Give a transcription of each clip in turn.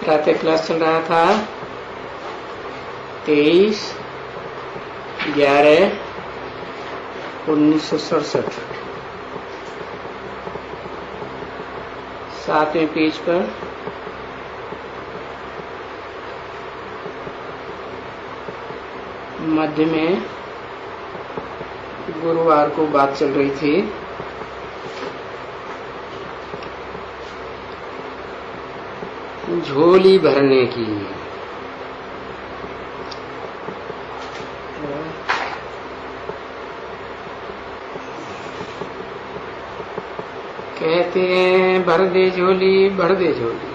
प्रातः क्लास चल रहा था 23/11/1967। 7वें पेज पर मध्य में गुरुवार को बात चल रही थी। झोली भरने की। कहते हैं भर दे झोली भर दे झोली।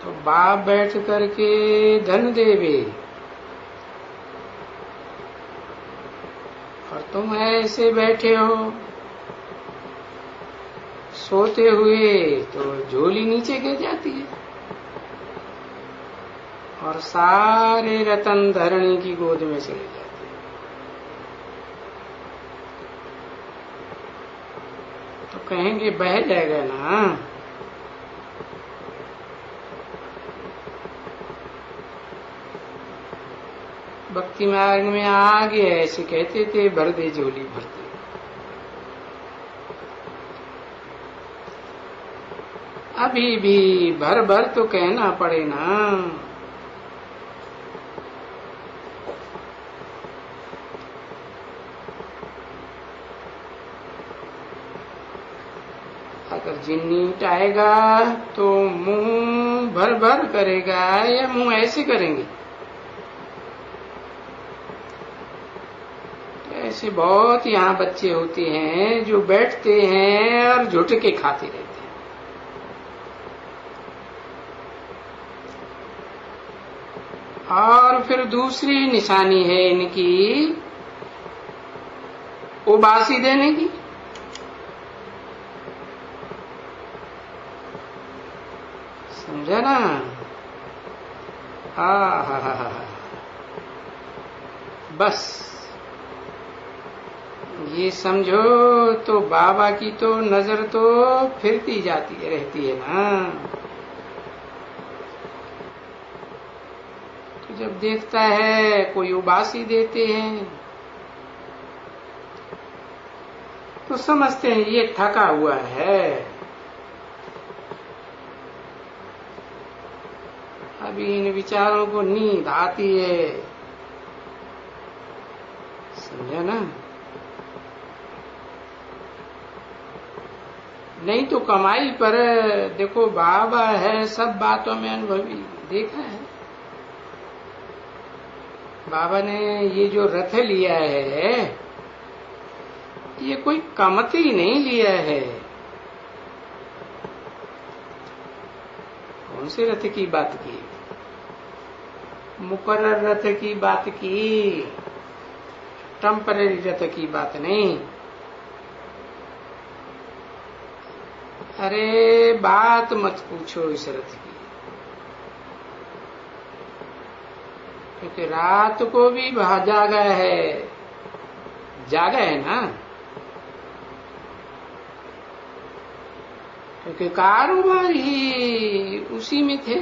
तो बाप बैठ करके धन देवे और तुम ऐसे बैठे हो सोते हुए, तो झोली नीचे गिर जाती है और सारे रतन धरणी की गोद में चले जाते हैं। तो कहेंगे बह जाएगा ना। भक्ति मार्ग में आगे ऐसे कहते थे भर दे झोली भरते। अभी भी भर भर तो कहना पड़े ना। अगर जिन्नीट आएगा तो मुंह भर भर करेगा या मुंह ऐसे करेंगे। ऐसे बहुत यहाँ बच्चे होते हैं जो बैठते हैं और झुटके खाते रहते हैं। और फिर दूसरी निशानी है इनकी उबासी देने की। समझा ना? हा। बस ये समझो तो बाबा की तो नजर तो फिरती जाती रहती है ना। तो जब देखता है कोई उबासी देते हैं तो समझते हैं ये थका हुआ है, अभी इन विचारों को नींद आती है। समझा ना? नहीं तो कमाई पर देखो बाबा है सब बातों में अनुभवी, देखा है। बाबा ने ये जो रथ लिया है ये कोई कमती नहीं लिया है। कौन से रथ की बात की? मुकर्रर रथ की बात की, टेम्पररी रथ की बात नहीं। अरे बात मत पूछो इस रथ की, क्योंकि रात को भी जागा है ना, क्योंकि कारोबार ही उसी में थे।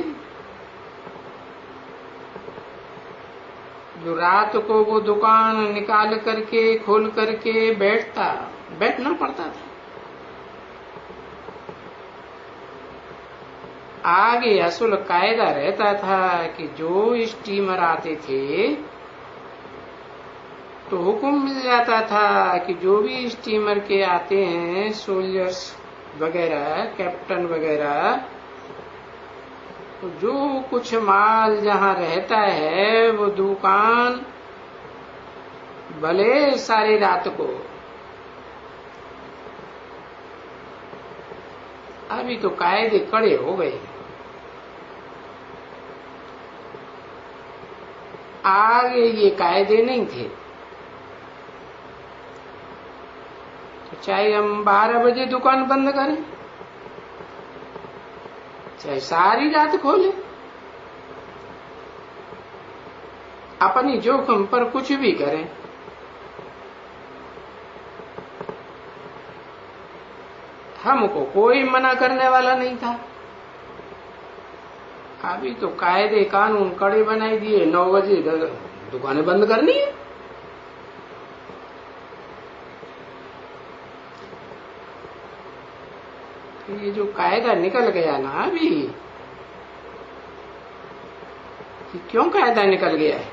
जो रात को वो दुकान निकाल करके खोल करके बैठना पड़ता था। आगे असल कायदा रहता था कि जो स्टीमर आते थे तो हुक्म मिल जाता था कि जो भी स्टीमर के आते हैं सोल्जर्स वगैरह, कैप्टन वगैरह, तो जो कुछ माल जहाँ रहता है वो दुकान भले सारी रात को। अभी तो कायदे कड़े हो गए। आगे ये कायदे नहीं थे। तो चाहे हम 12 बजे दुकान बंद करें, चाहे सारी रात खोलें, अपनी जोखिम पर कुछ भी करें, हमको कोई मना करने वाला नहीं था। अभी तो कायदे कानून कड़े बनाई दिए, 9 बजे दुकानें बंद करनी है। ये जो कायदा निकल गया ना अभी, ये क्यों कायदा निकल गया है?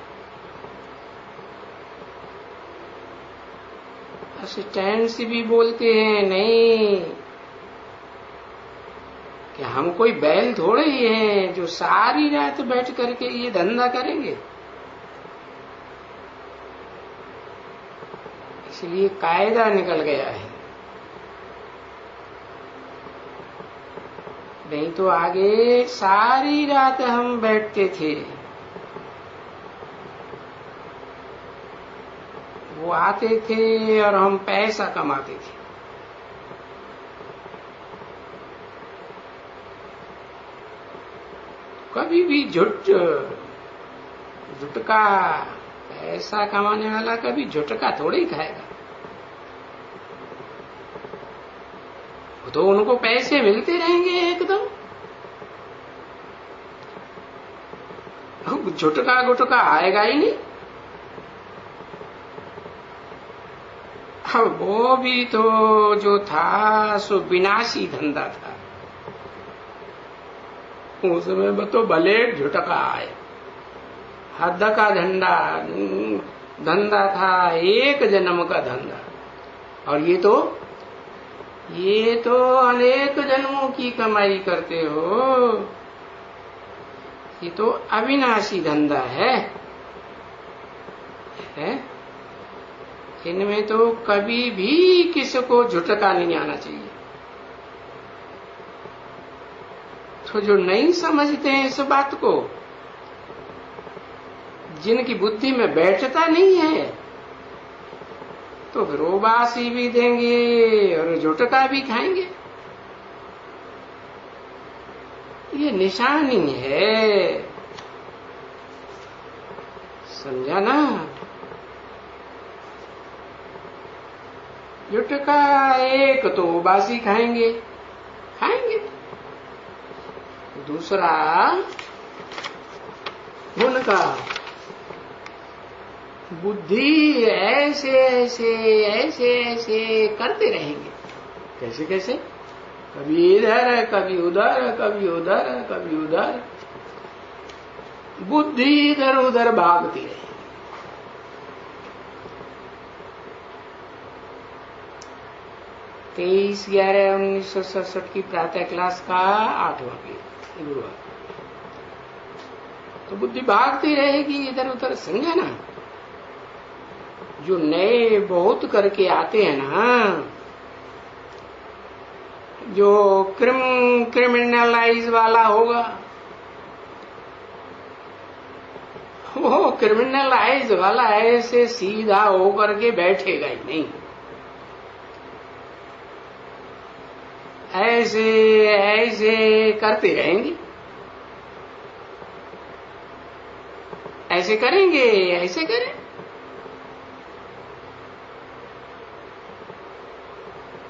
असिस्टेंट से भी बोलते हैं नहीं कि हम कोई बैल थोड़े ही हैं जो सारी रात बैठ करके ये धंधा करेंगे। इसलिए कायदा निकल गया है, नहीं तो आगे सारी रात हम बैठते थे। वो आते थे और हम पैसा कमाते थे। कभी भी झुटका पैसा कमाने वाला कभी झुटका थोड़ी खाएगा। तो उनको पैसे मिलते रहेंगे एकदम। झुटका गुटका आएगा ही नहीं। अब वो भी तो जो था सो विनाशी धंधा था। उसमें तो भले झुटका आए, हद का धंधा था, एक जन्म का धंधा। और ये तो अनेक जन्मों की कमाई करते हो। ये तो अविनाशी धंधा है? इनमें तो कभी भी किसी को झुटका नहीं आना चाहिए। तो जो नहीं समझते हैं इस बात को, जिनकी बुद्धि में बैठता नहीं है, तो फिर वो बासी भी देंगे और झुटका भी खाएंगे। ये निशानी है, समझा ना? झुटका एक तो बासी खाएंगे। दूसरा उनका बुद्धि ऐसे करते रहेंगे। कैसे? कभी इधर, कभी उधर, कभी उधर, कभी उधर, बुद्धि इधर उधर भागती रहे। 23/11/1967 की प्रातः क्लास का 8वां गुरुवार। तो बुद्धि भागती रहेगी इधर उधर, समझा ना? जो नए बहुत करके आते हैं ना, जो क्रिमिनलाइज वाला होगा, वो क्रिमिनलाइज वाला ऐसे सीधा होकर के बैठेगा ही नहीं। ऐसे करते रहेंगे। ऐसे करेंगे, ऐसे करें।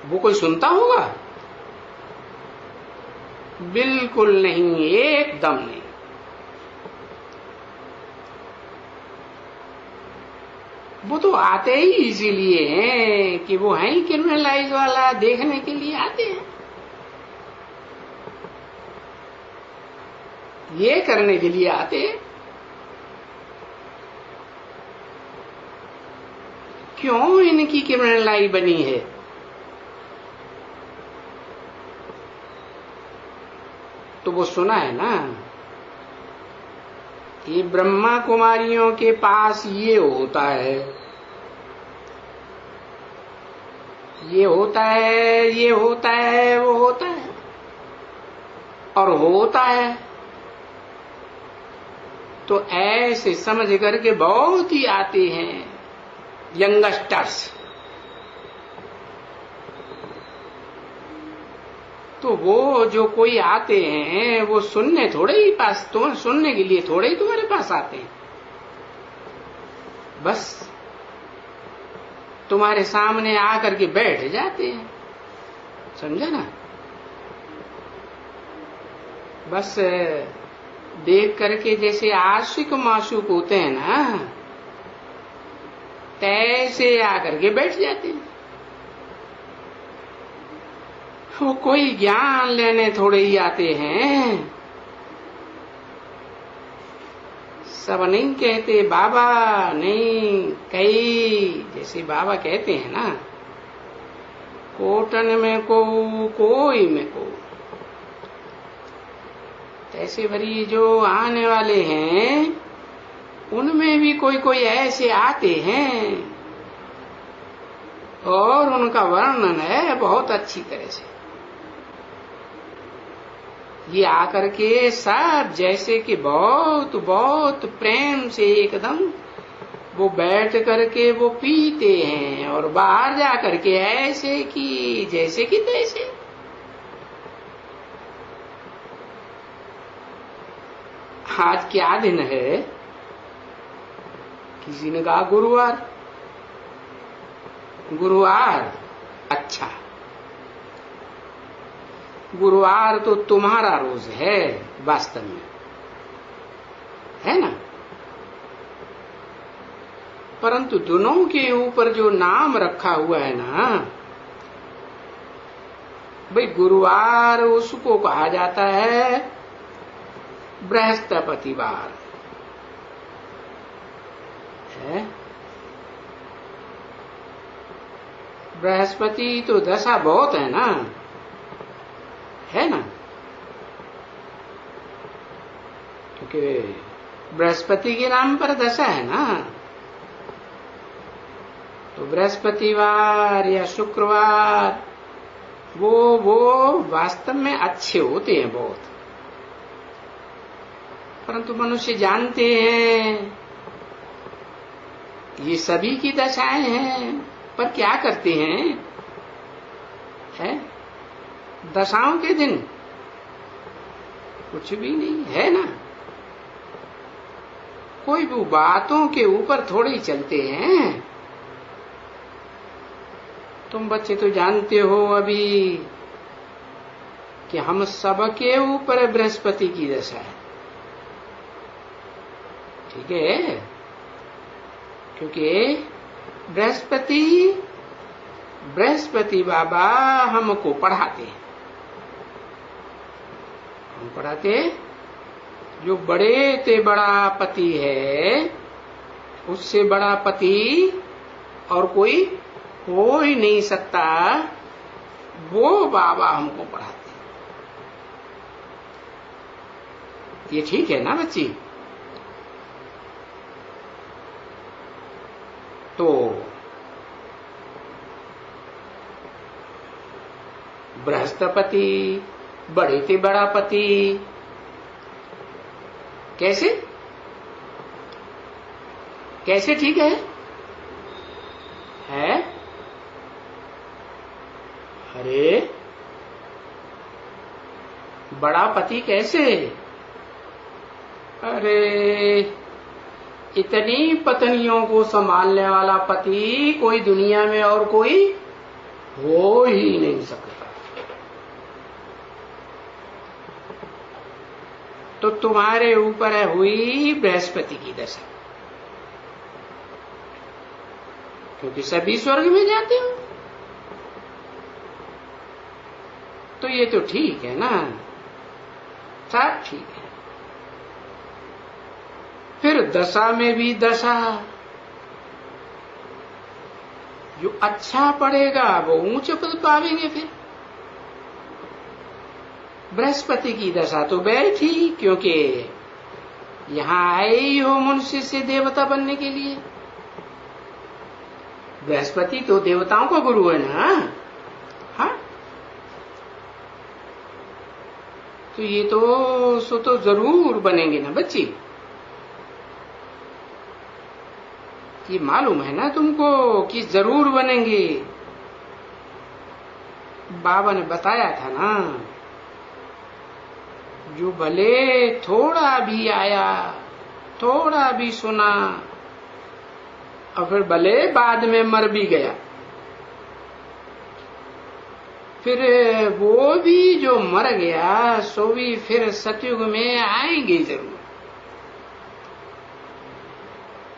वो कोई सुनता होगा? बिल्कुल नहीं, एकदम नहीं। वो तो आते ही इसीलिए हैं कि वो है ही क्रिमिनलाइज वाला, देखने के लिए आते हैं। ये करने के लिए आते हैं। क्यों इनकी क्रिमिनलाइज बनी है? तो वो सुना है ना, ये ब्रह्मा कुमारियों के पास ये होता है, ये होता है, ये होता है, वो होता है और होता है। तो ऐसे समझ करके बहुत ही आते हैं यंगस्टर्स। तो वो जो कोई आते हैं वो सुनने थोड़े ही पास, तुम्हें सुनने के लिए थोड़े ही तुम्हारे पास आते हैं। बस तुम्हारे सामने आकर के बैठ जाते हैं। समझा ना? बस देख करके जैसे आशिक माशूक होते हैं ना, तैसे आकर के बैठ जाते हैं। वो कोई ज्ञान लेने थोड़े ही आते हैं। सब नहीं कहते बाबा, नहीं, कई जैसे बाबा कहते हैं ना, कोटन में को कोई में को, ऐसे भरी जो आने वाले हैं उनमें भी कोई कोई ऐसे आते हैं और उनका वर्णन है बहुत अच्छी तरह से। ये आकर के सब जैसे कि बहुत बहुत प्रेम से एकदम वो बैठ करके वो पीते हैं और बाहर जा करके ऐसे कि जैसे कि तैसे। आज क्या दिन है? किसी ने कहा गुरुवार। गुरुवार, अच्छा, गुरुवार तो तुम्हारा रोज है वास्तव में, है ना? परंतु दोनों के ऊपर जो नाम रखा हुआ है ना भाई, गुरुवार उसको कहा जाता है बृहस्पतिवार है। बृहस्पति तो दशा बहुत है ना, है ना? क्योंकि बृहस्पति के नाम पर दशा है ना, तो बृहस्पतिवार या शुक्रवार वो वास्तव में अच्छे होते हैं बहुत। परंतु मनुष्य जानते हैं ये सभी की दशाएं हैं, पर क्या करते हैं? है दशाओं के दिन कुछ भी नहीं है ना, कोई भी बातों के ऊपर थोड़े ही चलते हैं। तुम बच्चे तो जानते हो अभी कि हम सबके ऊपर बृहस्पति की दशा है, ठीक है? क्योंकि बृहस्पति बाबा हमको पढ़ाते हैं। हम पढ़ाते, जो बड़े ते बड़ा पति है उससे बड़ा पति और कोई हो ही नहीं सकता, वो बाबा हमको पढ़ाते हैं। ये ठीक है ना बच्ची? तो बृहस्पति बड़े ते बड़ा पति, कैसे कैसे ठीक है? है? अरे बड़ा पति कैसे? अरे इतनी पत्नियों को संभालने वाला पति कोई दुनिया में और कोई हो ही नहीं सकता। तो तुम्हारे ऊपर है हुई बृहस्पति की दशा, क्योंकि सभी स्वर्ग में जाते हो। तो ये तो ठीक है ना, सब ठीक है। फिर दशा में भी दशा, जो अच्छा पढ़ेगा वो ऊंचे पद पावेंगे। फिर बृहस्पति की दशा तो बैठी, क्योंकि यहां आए ही हो मनुष्य से देवता बनने के लिए। बृहस्पति तो देवताओं का गुरु है ना, हाँ? तो ये तो जरूर बनेंगे ना बच्ची, ये मालूम है ना तुमको कि जरूर बनेंगे। बाबा ने बताया था ना, जो भले थोड़ा भी आया, थोड़ा भी सुना और फिर भले बाद में मर भी गया, फिर वो भी जो मर गया सो भी फिर सतयुग में आएंगे जरूर,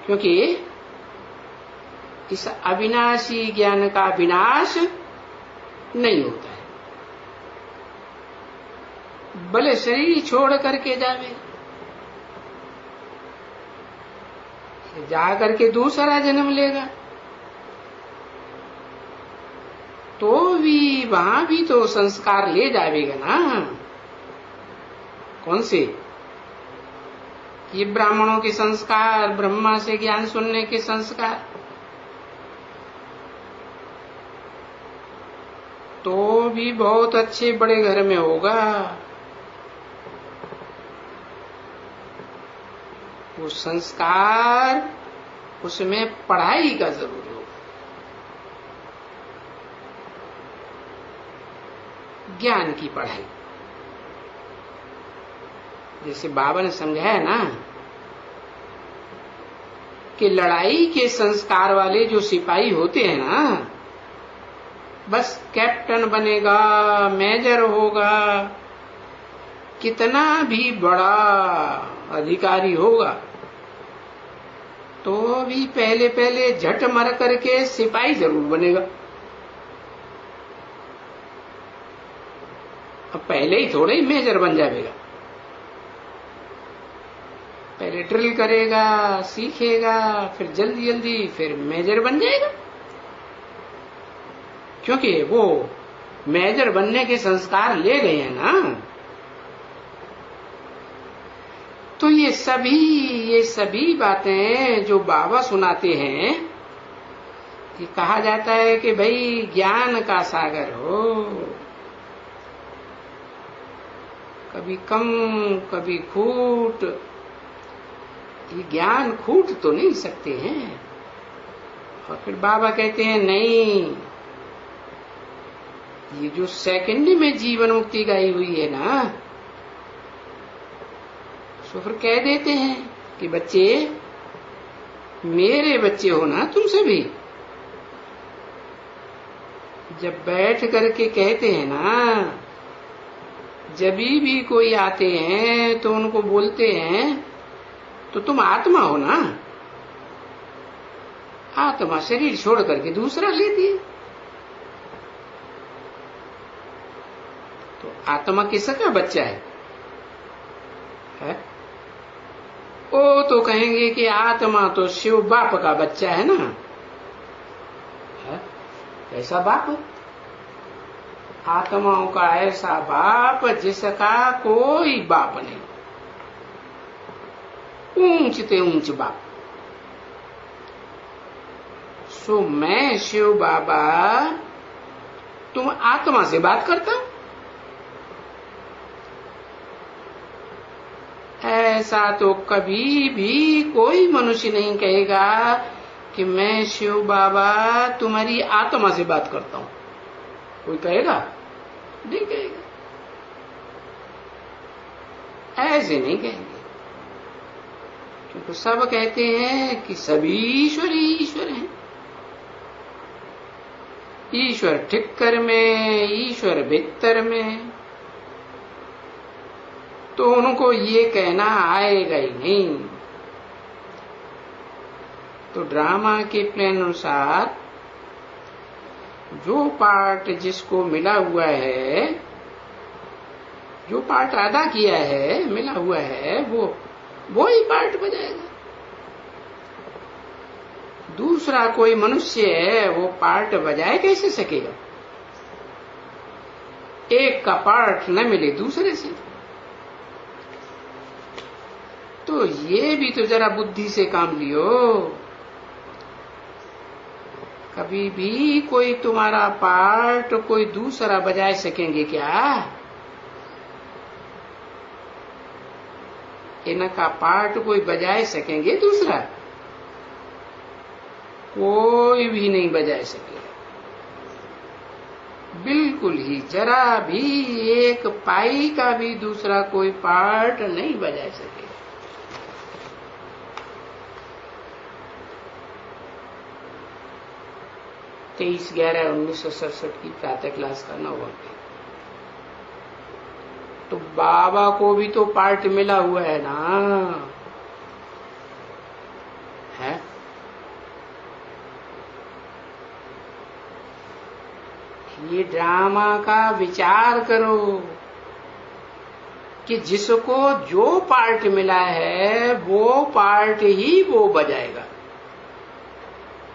क्योंकि इस अविनाशी ज्ञान का विनाश नहीं होता है। भले शरीर छोड़ करके जावे, जा करके दूसरा जन्म लेगा तो भी वहां भी तो संस्कार ले जावेगा ना। कौन से? ये ब्राह्मणों के संस्कार, ब्रह्मा से ज्ञान सुनने के संस्कार, तो भी बहुत अच्छे बड़े घर में होगा। वो संस्कार, उसमें पढ़ाई का जरूर होगा, ज्ञान की पढ़ाई। जैसे बाबा ने समझाया ना कि लड़ाई के संस्कार वाले जो सिपाही होते हैं ना, बस कैप्टन बनेगा, मेजर होगा, कितना भी बड़ा अधिकारी होगा, तो भी पहले पहले झट मर करके सिपाही जरूर बनेगा। अब पहले ही थोड़े ही मेजर बन जाएगा, पहले ड्रिल करेगा, सीखेगा, फिर जल्दी जल्दी फिर मेजर बन जाएगा, क्योंकि वो मेजर बनने के संस्कार ले गए हैं ना। तो ये सभी बातें जो बाबा सुनाते हैं, कि कहा जाता है कि भाई ज्ञान का सागर हो, कभी कम कभी खूट, ये ज्ञान खूट तो नहीं सकते हैं। और फिर बाबा कहते हैं नहीं, ये जो सेकंड में जीवन मुक्ति गाई हुई है ना, तो फिर कह देते हैं कि बच्चे, मेरे बच्चे हो ना तुम सभी। जब बैठ करके कहते हैं ना, जब भी कोई आते हैं तो उनको बोलते हैं तो तुम आत्मा हो ना, आत्मा शरीर छोड़ करके दूसरा लेती है। तो आत्मा किसका बच्चा है? वो तो कहेंगे कि आत्मा तो शिव बाप का बच्चा है ना। ऐसा बाप, आत्माओं का ऐसा बाप जिसका कोई बाप नहीं, ऊंच ते ऊंच बाप। सो मैं शिव बाबा तुम आत्मा से बात करता हूं, ऐसा तो कभी भी कोई मनुष्य नहीं कहेगा कि मैं शिव बाबा तुम्हारी आत्मा से बात करता हूं। कोई कहेगा? नहीं कहेगा, ऐसे नहीं कहेंगे, क्योंकि सब कहते हैं कि सभी ईश्वर ही ईश्वर हैं। ईश्वर ठिक्कर में, ईश्वर भीतर में, तो उनको ये कहना आएगा ही नहीं। तो ड्रामा के प्लान अनुसार जो पार्ट जिसको मिला हुआ है, जो पार्ट अदा किया है, मिला हुआ है, वो ही पार्ट बजाएगा। दूसरा कोई मनुष्य है वो पार्ट बजाए कैसे सकेगा? एक का पार्ट न मिले दूसरे से। तो ये भी तो जरा बुद्धि से काम लियो। कभी भी कोई तुम्हारा पार्ट कोई दूसरा बजाए सकेंगे क्या? इनका पार्ट कोई बजाए सकेंगे दूसरा? कोई भी नहीं बजाए सकेगा, बिल्कुल ही जरा भी एक पाई का भी दूसरा कोई पार्ट नहीं बजा सके। 23/11/1967 की प्रातः क्लास का 9 अंक। तो बाबा को भी तो पार्ट मिला हुआ है ना, है? ये ड्रामा का विचार करो कि जिसको जो पार्ट मिला है वो पार्ट ही वो बजाएगा,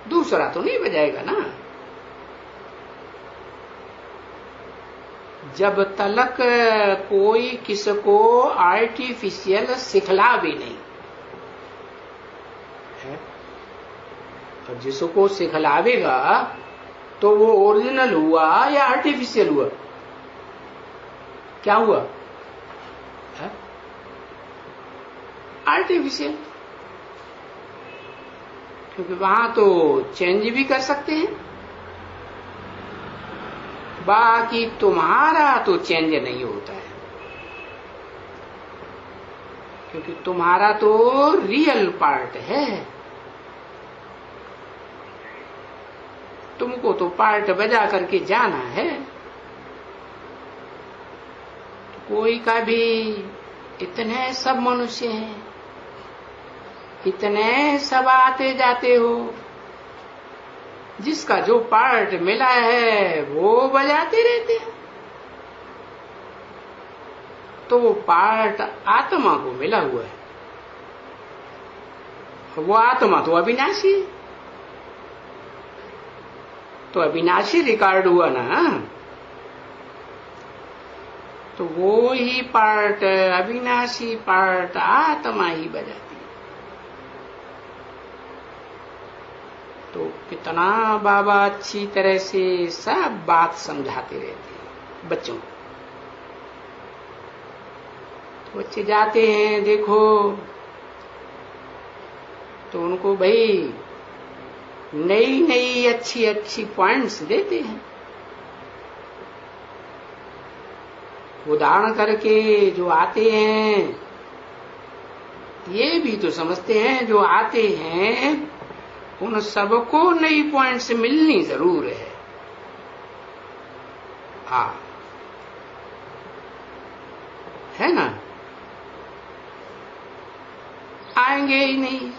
दूसरा तो नहीं बजाएगा ना। जब तलक कोई किसको आर्टिफिशियल सिखला भी नहीं है, तो जिसको सिखलावेगा तो वो ओरिजिनल हुआ या आर्टिफिशियल हुआ? क्या हुआ? आर्टिफिशियल। क्योंकि वहां तो चेंज भी कर सकते हैं, बाकी तुम्हारा तो चेंज नहीं होता है, क्योंकि तुम्हारा तो रियल पार्ट है। तुमको तो पार्ट बजा करके जाना है। कोई का भी इतने सब मनुष्य हैं, इतने सब आते जाते हो, जिसका जो पार्ट मिला है वो बजाते रहते हैं। तो वो पार्ट आत्मा को मिला हुआ है, वो आत्मा तो अविनाशी है, तो अविनाशी रिकॉर्ड हुआ ना, तो वो ही पार्ट, अविनाशी पार्ट आत्मा ही बजाती है। तो कितना बाबा अच्छी तरह से सब बात समझाते रहते हैं बच्चों को। तो बच्चे जाते हैं, देखो, तो उनको भाई नई नई अच्छी अच्छी पॉइंट्स देते हैं, उदाहरण करके। जो आते हैं ये भी तो समझते हैं, जो आते हैं उन सबको नई पॉइंट्स मिलनी जरूर है। हाँ, है ना? आएंगे ही नहीं,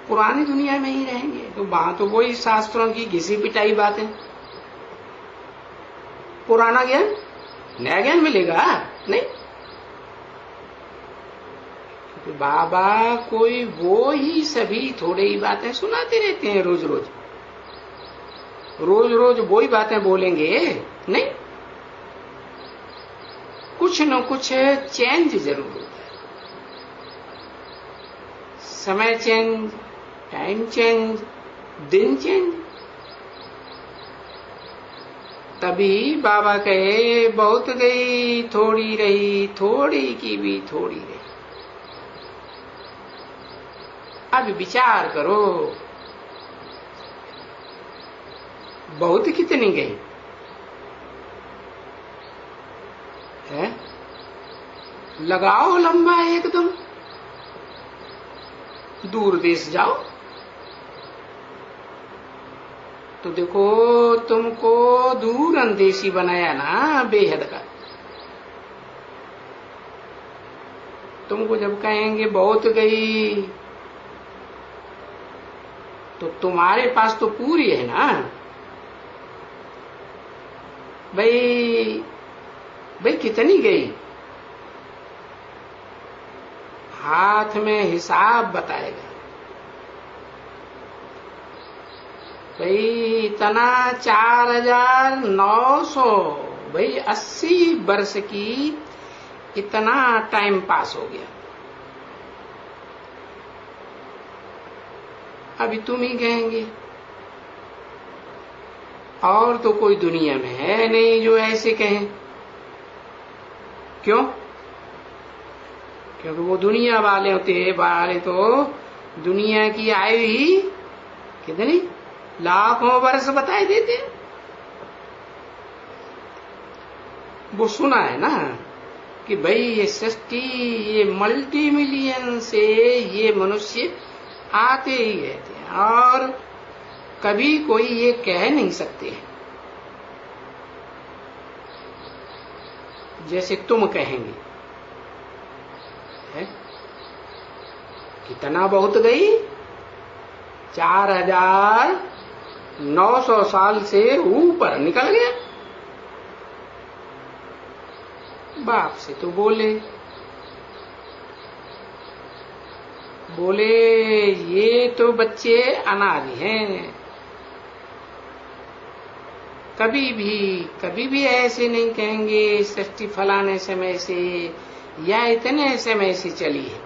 पुरानी दुनिया में ही रहेंगे, तो वहां तो वही शास्त्रों की घिसी पिटाई बातें। पुराना ज्ञान, नया ज्ञान मिलेगा नहीं। क्योंकि बाबा कोई वो ही सभी थोड़े ही बातें सुनाते रहते हैं, रोज रोज रोज रोज वो ही बातें बोलेंगे नहीं, कुछ न कुछ चेंज जरूर होता है। समय चेंज, टाइम चेंज, दिन चेंज। तभी बाबा कहे बहुत गई थोड़ी रही, थोड़ी की भी थोड़ी रही। अब विचार करो, बहुत कितनी गई है? लगाओ लंबा, एकदम दूर देश जाओ तो देखो तुमको दूर अंदेशी बनाया ना बेहद का। तुमको जब कहेंगे बहुत गई तो तुम्हारे पास तो पूरी है ना भाई। भाई कितनी गई? हाथ में हिसाब बताएगा भाई इतना 4900, भाई 80 वर्ष की इतना टाइम पास हो गया। अभी तुम ही कहेंगे, और तो कोई दुनिया में है नहीं जो ऐसे कहें। क्यों? क्योंकि वो दुनिया वाले होते वाले तो दुनिया की आयु ही कितनी लाखों वर्ष बताए देते। वो सुना है ना कि भाई ये सृष्टि, ये मल्टी मिलियन से ये मनुष्य आते ही रहते हैं और कभी कोई ये कह नहीं सकते जैसे तुम कहेंगे, है? कितना बहुत गई, 4900 साल से ऊपर निकल गया। बाप से तो बोले ये तो बच्चे अनादि हैं, कभी भी ऐसे नहीं कहेंगे सृष्टि फलाने समय से या इतने समय से चली है।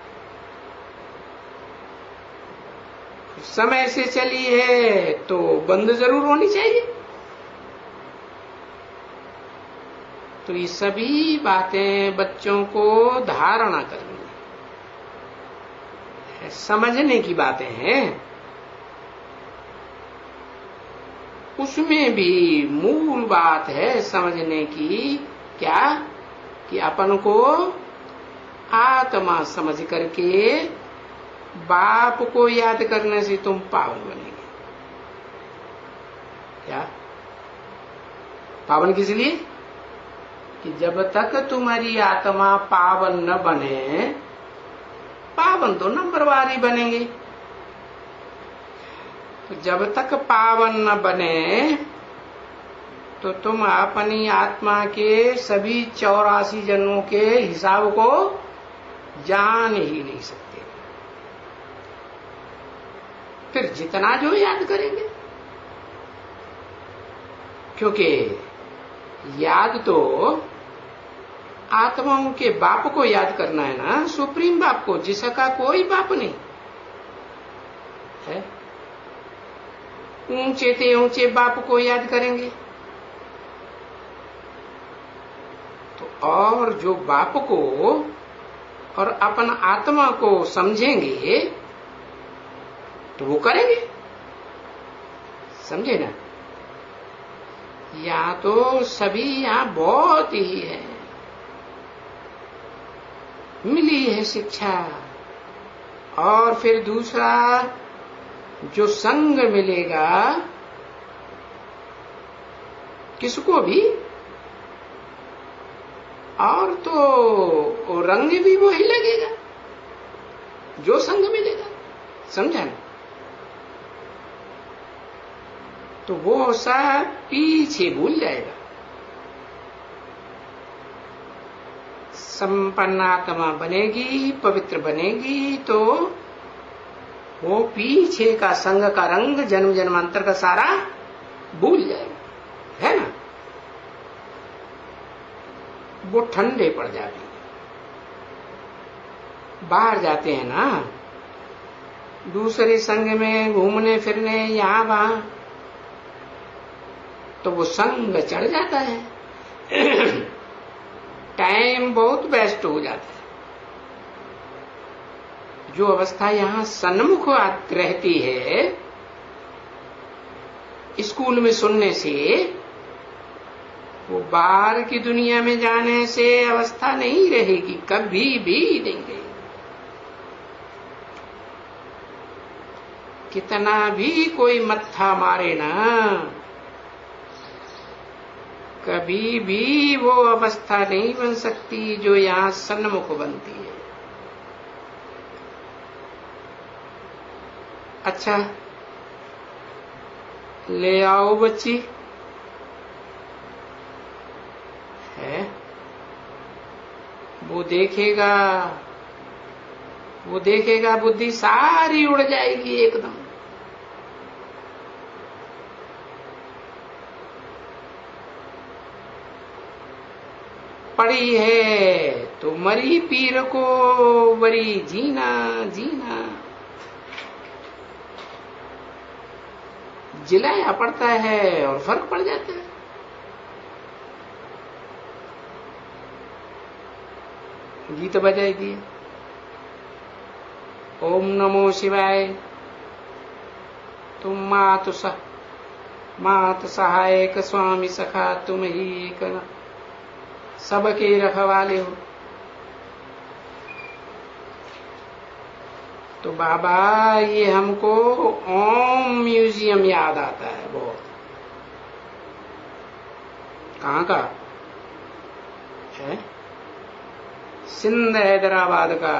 समय से चली है तो बंद जरूर होनी चाहिए। तो ये सभी बातें बच्चों को धारणा करनी है, समझने की बातें हैं। उसमें भी मूल बात है समझने की, क्या कि अपन को आत्मा समझ करके बाप को याद करने से तुम पावन बनेंगे। क्या पावन किस लिए? कि जब तक तुम्हारी आत्मा पावन न बने, पावन तो नंबरवार ही बनेंगे। तो जब तक पावन न बने तो तुम अपनी आत्मा के सभी 84 जन्मों के हिसाब को जान ही नहीं सकते। फिर जितना जो याद करेंगे, क्योंकि याद तो आत्माओं के बाप को याद करना है ना, सुप्रीम बाप को, जिसका कोई बाप नहीं है। ऊंचे ते ऊंचे बाप को याद करेंगे तो, और जो बाप को और अपन आत्मा को समझेंगे तो वो करेंगे, समझे ना। या तो सभी यहां बहुत ही है, मिली है शिक्षा। और फिर दूसरा जो संग मिलेगा किसको भी, और तो रंग भी वही लगेगा जो संग मिलेगा, समझा ना। तो वो सब पीछे भूल जाएगा। संपन्न आत्मा बनेगी, पवित्र बनेगी तो वो पीछे का संग का रंग, जन्म जन्मांतर का सारा भूल जाएगा, है ना। वो ठंडे पड़ जाते हैं। बाहर जाते हैं ना दूसरे संग में घूमने फिरने यहां वहां, तो वो संग चढ़ जाता है। टाइम बहुत वेस्ट हो जाता है। जो अवस्था यहां सन्मुख रहती है स्कूल में सुनने से, वो बाहर की दुनिया में जाने से अवस्था नहीं रहेगी, कभी भी नहीं रहेगी। कितना भी कोई मत्था मारे ना, कभी भी वो अवस्था नहीं बन सकती जो यहां सन्मुख बनती है। अच्छा, ले आओ बच्ची, है वो देखेगा बुद्धि सारी उड़ जाएगी एकदम। पड़ी है तो मरी पीर को वरी जीना जीना, जिलाया पड़ता है और फर्क पड़ जाता है। गीत बजाई दिए, ओम नमो शिवाय, तुम मात सहायक स्वामी सखा तुम ही करना, सबके रखवाले हो। तो बाबा ये हमको ओम म्यूजियम याद आता है बहुत। कहाँ का है? सिंध हैदराबाद का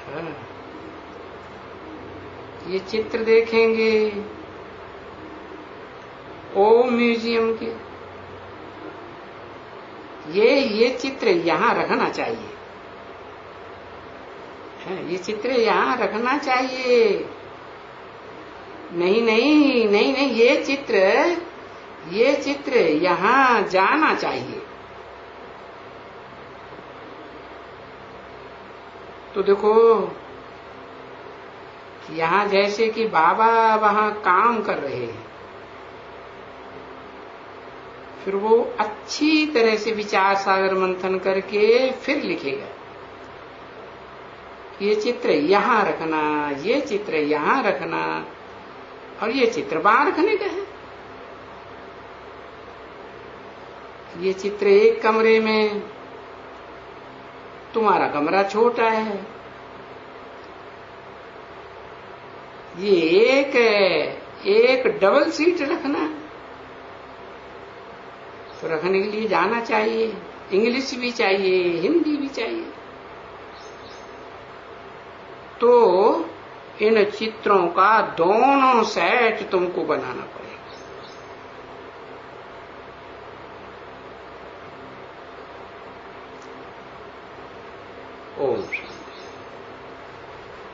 है। ये चित्र देखेंगे ओम म्यूजियम के, ये चित्र यहां रखना चाहिए है। ये चित्र यहां रखना चाहिए। नहीं नहीं नहीं नहीं, ये चित्र यहां जाना चाहिए। तो देखो यहां जैसे कि बाबा वहां काम कर रहे हैं, फिर वो अच्छी तरह से विचार सागर मंथन करके फिर लिखेगा कि ये चित्र यहां रखना, ये चित्र यहां रखना, और ये चित्र वहां रखने का है। ये चित्र एक कमरे में, तुम्हारा कमरा छोटा है। ये एक डबल सीट रखना, तो रखने के लिए जाना चाहिए, इंग्लिश भी चाहिए, हिंदी भी चाहिए। तो इन चित्रों का दोनों सेट तुमको बनाना पड़ेगा।